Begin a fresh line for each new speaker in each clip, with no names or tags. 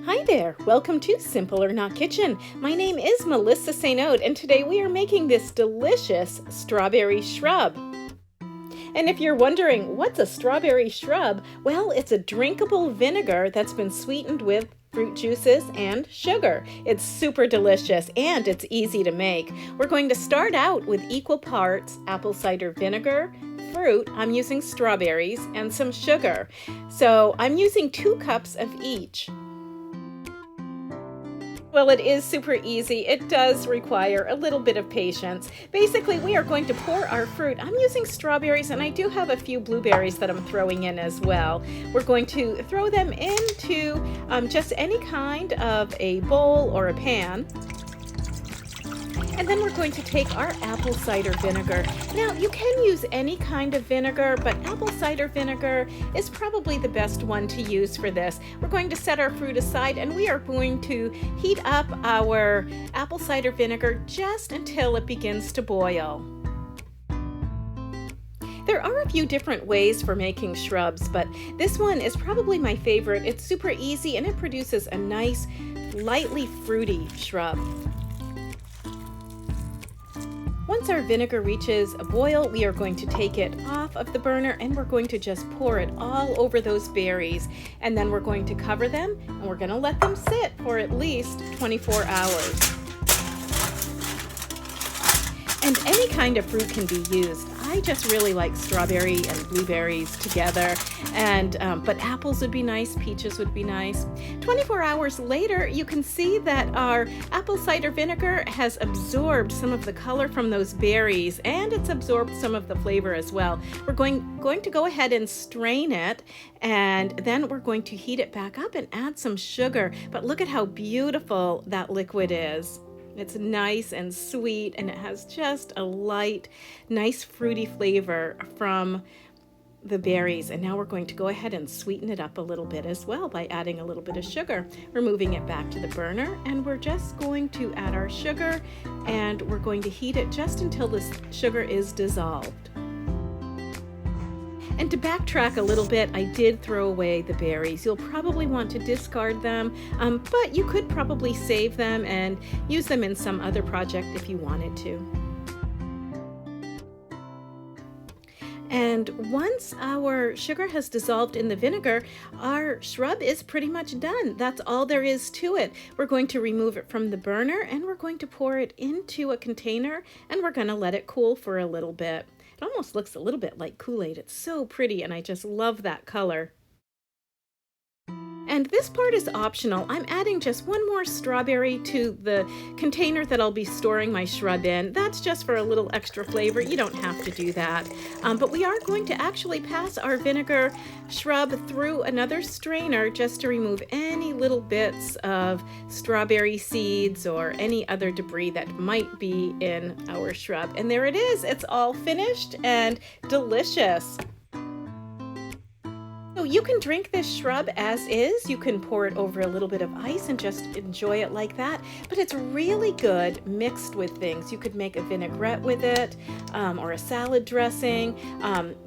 Hi there, welcome to Simple or Not Kitchen. My name is Melissa St. Ode, and today we are making this delicious strawberry shrub. And if you're wondering, what's a strawberry shrub? Well, it's a drinkable vinegar that's been sweetened with fruit juices and sugar. It's super delicious and it's easy to make. We're going to start out with equal parts apple cider vinegar, fruit, I'm using strawberries, and some sugar. So I'm using 2 cups of each. Well, it is super easy. It does require a little bit of patience. Basically, we are going to pour our fruit. I'm using strawberries, and I do have a few blueberries that I'm throwing in as well. We're going to throw them into just any kind of a bowl or a pan. And then we're going to take our apple cider vinegar. Now, you can use any kind of vinegar, but apple cider vinegar is probably the best one to use for this. We're going to set our fruit aside and we are going to heat up our apple cider vinegar just until it begins to boil. There are a few different ways for making shrubs, but this one is probably my favorite. It's super easy and it produces a nice, lightly fruity shrub. Once our vinegar reaches a boil, we are going to take it off of the burner and we're going to just pour it all over those berries. And then we're going to cover them and we're going to let them sit for at least 24 hours. And any kind of fruit can be used. I just really like strawberry and blueberries together, but apples would be nice, peaches would be nice. 24 hours later, you can see that our apple cider vinegar has absorbed some of the color from those berries, and it's absorbed some of the flavor as well. We're going to go ahead and strain it, and then we're going to heat it back up and add some sugar. But look at how beautiful that liquid is. It's nice and sweet, and it has just a light, nice fruity flavor from the berries. And now we're going to go ahead and sweeten it up a little bit as well by adding a little bit of sugar. We're moving it back to the burner, and we're just going to add our sugar, and we're going to heat it just until the sugar is dissolved. And to backtrack a little bit, I did throw away the berries. You'll probably want to discard them, but you could probably save them and use them in some other project if you wanted to. And once our sugar has dissolved in the vinegar, our shrub is pretty much done. That's all there is to it. We're going to remove it from the burner and we're going to pour it into a container and we're going to let it cool for a little bit. It almost looks a little bit like Kool-Aid. It's so pretty and I just love that color. And this part is optional. I'm adding just one more strawberry to the container that I'll be storing my shrub in. That's just for a little extra flavor. You don't have to do that. But we are going to actually pass our vinegar shrub through another strainer just to remove any little bits of strawberry seeds or any other debris that might be in our shrub. And there it is. It's all finished and delicious. So you can drink this shrub as is. You can pour it over a little bit of ice and just enjoy it like that. But it's really good mixed with things. You could make a vinaigrette with it or a salad dressing.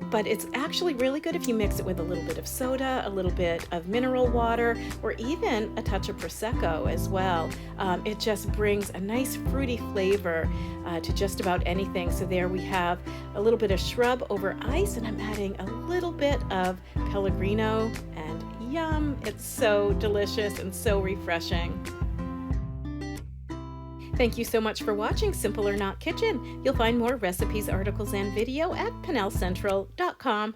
But it's actually really good if you mix it with a little bit of soda, a little bit of mineral water, or even a touch of Prosecco as well. It just brings a nice fruity flavor to just about anything. So there we have a little bit of shrub over ice, and I'm adding a little bit of Pellegrino, and yum, it's so delicious and so refreshing. Thank you so much for watching Simple or Not Kitchen. You'll find more recipes, articles, and video at PennellCentral.com.